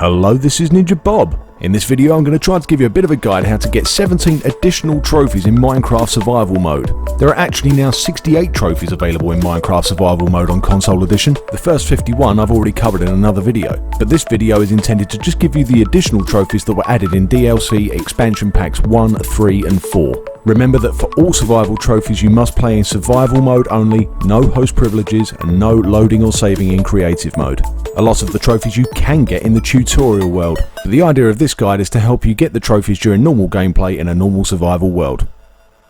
Hello, this is NinjaBob. In this video I'm going to try to give you a bit of a guide how to get 17 additional trophies in Minecraft Survival Mode. There are actually now 68 trophies available in Minecraft Survival Mode on Console Edition. The first 51 I've already covered in another video, but this video is intended to just give you the additional trophies that were added in DLC expansion packs 1, 3 and 4. Remember that for all survival trophies you must play in survival mode only, no host privileges and no loading or saving in creative mode. A lot of the trophies you can get in the tutorial world, but the idea of this guide is to help you get the trophies during normal gameplay in a normal survival world.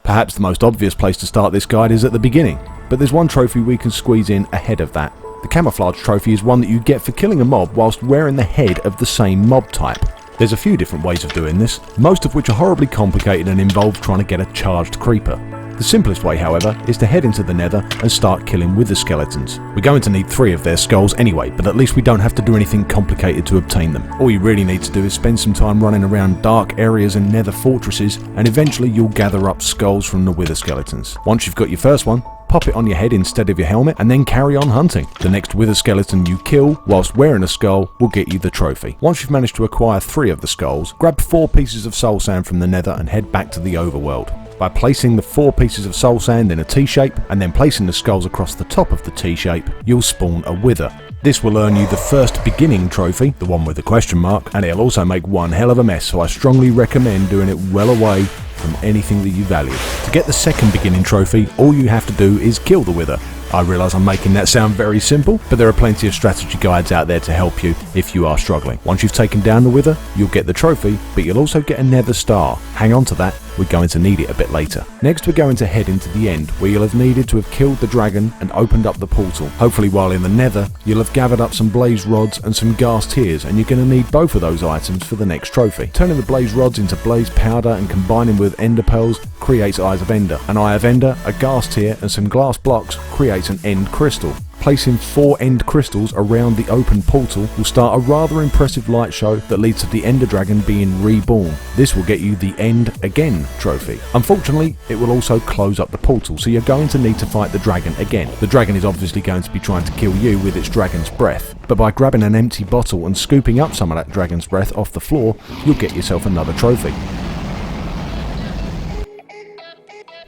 Perhaps the most obvious place to start this guide is at the beginning, but there's one trophy we can squeeze in ahead of that. The Camouflage trophy is one that you get for killing a mob whilst wearing the head of the same mob type. There's a few different ways of doing this, most of which are horribly complicated and involve trying to get a charged creeper. The simplest way, however, is to head into the Nether and start killing wither skeletons. We're going to need 3 of their skulls anyway, but at least we don't have to do anything complicated to obtain them. All you really need to do is spend some time running around dark areas and Nether fortresses, and eventually you'll gather up skulls from the wither skeletons. Once you've got your first one, pop it on your head instead of your helmet and then carry on hunting. The next wither skeleton you kill whilst wearing a skull will get you the trophy. Once you've managed to acquire 3 of the skulls, grab 4 pieces of soul sand from the Nether and head back to the overworld. By placing the 4 pieces of soul sand in a T-shape and then placing the skulls across the top of the T-shape, you'll spawn a wither. This will earn you the first beginning trophy, the one with the question mark, and it'll also make one hell of a mess, so I strongly recommend doing it well away from anything that you value. To get the second beginning trophy, all you have to do is kill the wither. I realise I'm making that sound very simple, but there are plenty of strategy guides out there to help you if you are struggling. Once you've taken down the wither, you'll get the trophy, but you'll also get a nether star. Hang on to that, we're going to need it a bit later. Next we're going to head into the end, where you'll have needed to have killed the dragon and opened up the portal. Hopefully while in the Nether, you'll have gathered up some blaze rods and some ghast tears, and you're going to need both of those items for the next trophy. Turning the blaze rods into blaze powder and combining with ender pearls creates eyes of ender. An eye of ender, a ghast tear and some glass blocks creates an end crystal. Placing 4 end crystals around the open portal will start a rather impressive light show that leads to the ender dragon being reborn. This will get you the End Again trophy. Unfortunately, it will also close up the portal, so you're going to need to fight the dragon again. The dragon is obviously going to be trying to kill you with its dragon's breath, but by grabbing an empty bottle and scooping up some of that dragon's breath off the floor, you'll get yourself another trophy.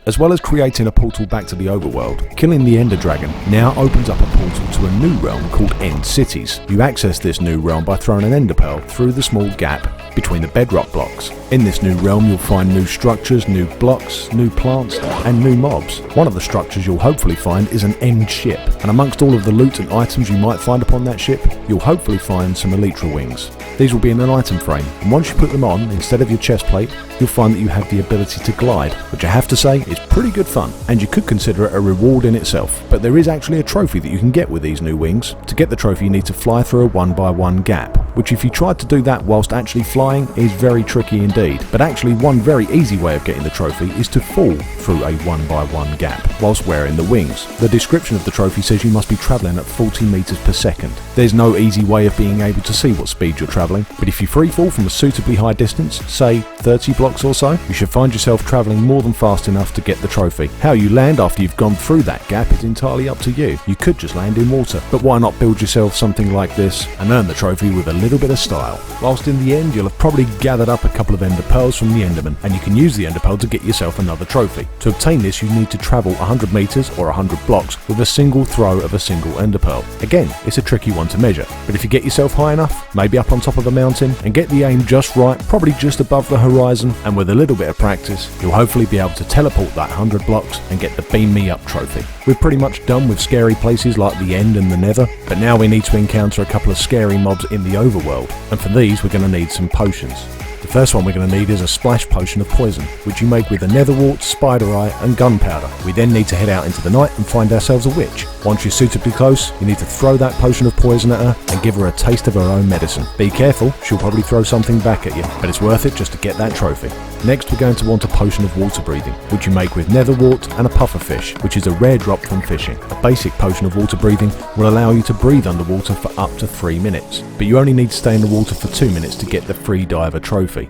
As well as creating a portal back to the overworld, killing the Ender Dragon now opens up a portal to a new realm called End Cities. You access this new realm by throwing an ender pearl through the small gap between the bedrock blocks. In this new realm you'll find new structures, new blocks, new plants and new mobs. One of the structures you'll hopefully find is an end ship, and amongst all of the loot and items you might find upon that ship, you'll hopefully find some elytra wings. These will be in an item frame, and once you put them on, instead of your chest plate, you'll find that you have the ability to glide, which I have to say is pretty good fun, and you could consider it a reward in itself. But there is actually a trophy that you can get with these new wings. To get the trophy you need to fly through a 1x1 gap, which if you tried to do that whilst actually flying is very tricky indeed. But actually one very easy way of getting the trophy is to fall through a 1x1 gap whilst wearing the wings. The description of the trophy says you must be travelling at 40 meters per second. There's no easy way of being able to see what speed you're travelling, but if you free fall from a suitably high distance, say 30 blocks or so, you should find yourself travelling more than fast enough to get the trophy. How you land after you've gone through that gap is entirely up to you. You could just land in water, but why not build yourself something like this and earn the trophy with a little bit of style. Whilst in the end you'll have probably gathered up a couple of ender pearls from the enderman, and you can use the ender pearl to get yourself another trophy. To obtain this you need to travel 100 meters or 100 blocks with a single throw of a single ender pearl. Again, it's a tricky one to measure, but if you get yourself high enough, maybe up on top of a mountain, and get the aim just right, probably just above the horizon, and with a little bit of practice, you'll hopefully be able to teleport that 100 blocks and get the Beam Me Up trophy. We're pretty much done with scary places like the End and the Nether, but now we need to encounter a couple of scary mobs in the overworld, and for these we're going to need some potions. The first one we're going to need is a splash potion of poison, which you make with a nether wart, spider eye and gunpowder. We then need to head out into the night and find ourselves a witch. Once you're suitably close, you need to throw that potion of poison at her and give her a taste of her own medicine. Be careful, she'll probably throw something back at you, but it's worth it just to get that trophy. Next we're going to want a potion of water breathing, which you make with nether wart and a pufferfish, which is a rare drop from fishing. A basic potion of water breathing will allow you to breathe underwater for up to 3 minutes, but you only need to stay in the water for 2 minutes to get the free diver trophy.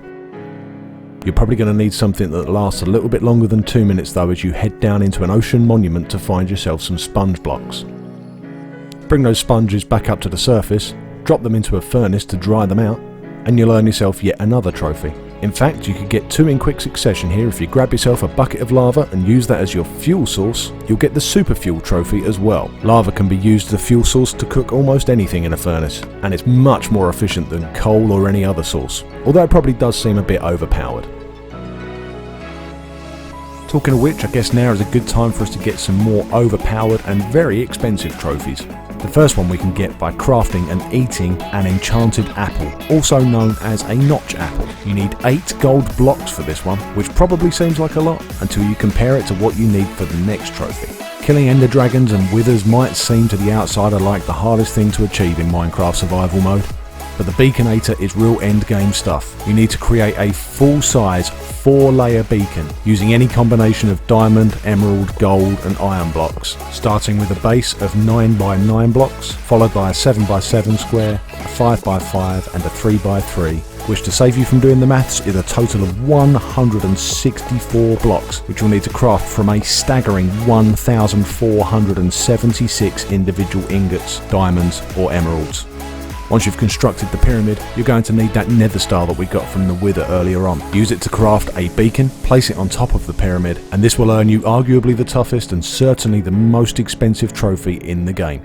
You're probably going to need something that lasts a little bit longer than 2 minutes though, as you head down into an ocean monument to find yourself some sponge blocks. Bring those sponges back up to the surface, drop them into a furnace to dry them out, and you'll earn yourself yet another trophy. In fact, you could get 2 in quick succession here. If you grab yourself a bucket of lava and use that as your fuel source, you'll get the super fuel trophy as well. Lava can be used as a fuel source to cook almost anything in a furnace, and it's much more efficient than coal or any other source, although it probably does seem a bit overpowered. Talking of which, I guess now is a good time for us to get some more overpowered and very expensive trophies. The first one we can get by crafting and eating an enchanted apple, also known as a notch apple. You need 8 gold blocks for this one, which probably seems like a lot until you compare it to what you need for the next trophy. Killing ender dragons and withers might seem to the outsider like the hardest thing to achieve in Minecraft survival mode, but the Beaconator is real endgame stuff. You need to create a full-size 4-layer beacon using any combination of diamond, emerald, gold and iron blocks, starting with a base of 9x9 blocks, followed by a 7x7 square, a 5x5 and a 3x3, which, to save you from doing the maths, is a total of 164 blocks, which you'll need to craft from a staggering 1,476 individual ingots, diamonds or emeralds. Once you've constructed the pyramid, you're going to need that nether star that we got from the wither earlier on. Use it to craft a beacon, place it on top of the pyramid, and this will earn you arguably the toughest and certainly the most expensive trophy in the game.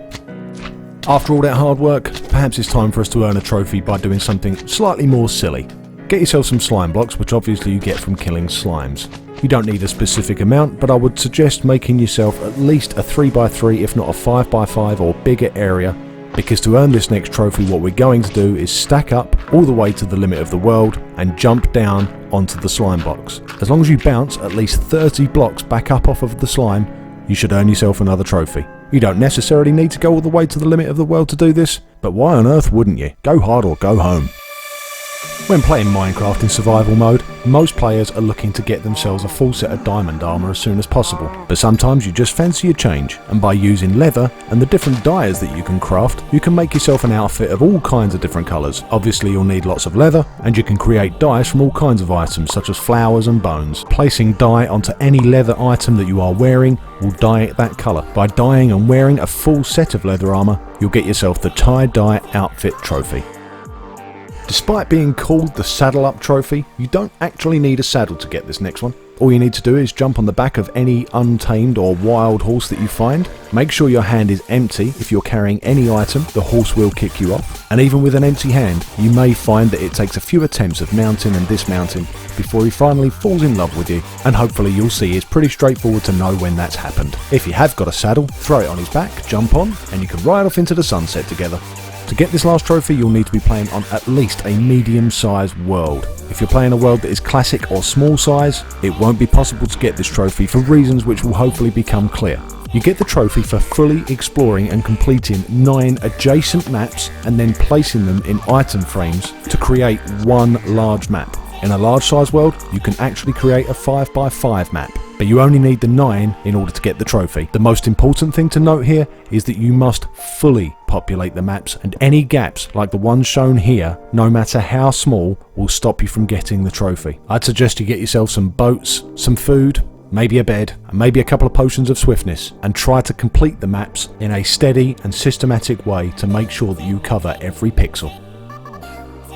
After all that hard work, perhaps it's time for us to earn a trophy by doing something slightly more silly. Get yourself some slime blocks, which obviously you get from killing slimes. You don't need a specific amount, but I would suggest making yourself at least a 3x3 if not a 5x5 or bigger area, because to earn this next trophy what we're going to do is stack up all the way to the limit of the world and jump down onto the slime box. As long as you bounce at least 30 blocks back up off of the slime, you should earn yourself another trophy. You don't necessarily need to go all the way to the limit of the world to do this, but why on earth wouldn't you? Go hard or go home. When playing Minecraft in survival mode, most players are looking to get themselves a full set of diamond armor as soon as possible, but sometimes you just fancy a change, and by using leather and the different dyes that you can craft, you can make yourself an outfit of all kinds of different colours. Obviously you'll need lots of leather, and you can create dyes from all kinds of items such as flowers and bones. Placing dye onto any leather item that you are wearing will dye it that colour. By dyeing and wearing a full set of leather armour, you'll get yourself the tie-dye outfit trophy. Despite being called the Saddle Up trophy, you don't actually need a saddle to get this next one. All you need to do is jump on the back of any untamed or wild horse that you find. Make sure your hand is empty. If you're carrying any item, the horse will kick you off. And even with an empty hand, you may find that it takes a few attempts of mounting and dismounting before he finally falls in love with you. And hopefully you'll see it's pretty straightforward to know when that's happened. If you have got a saddle, throw it on his back, jump on, and you can ride off into the sunset together. To get this last trophy, you'll need to be playing on at least a medium-sized world. If you're playing a world that is classic or small size, it won't be possible to get this trophy for reasons which will hopefully become clear. You get the trophy for fully exploring and completing 9 adjacent maps and then placing them in item frames to create one large map. In a large size world, you can actually create a 5x5 map, but you only need the 9 in order to get the trophy. The most important thing to note here is that you must fully populate the maps, and any gaps like the ones shown here, no matter how small, will stop you from getting the trophy. I'd suggest you get yourself some boats, some food, maybe a bed, and maybe a couple of potions of swiftness, and try to complete the maps in a steady and systematic way to make sure that you cover every pixel.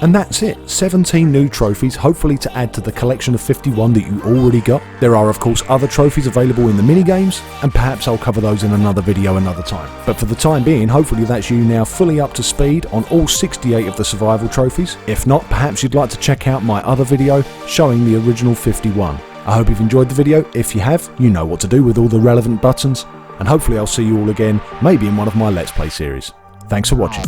And that's it, 17 new trophies, hopefully to add to the collection of 51 that you already got. There are of course other trophies available in the minigames, and perhaps I'll cover those in another video another time. But for the time being, hopefully that's you now fully up to speed on all 68 of the survival trophies. If not, perhaps you'd like to check out my other video showing the original 51. I hope you've enjoyed the video. If you have, you know what to do with all the relevant buttons, and hopefully I'll see you all again, maybe in one of my Let's Play series. Thanks for watching.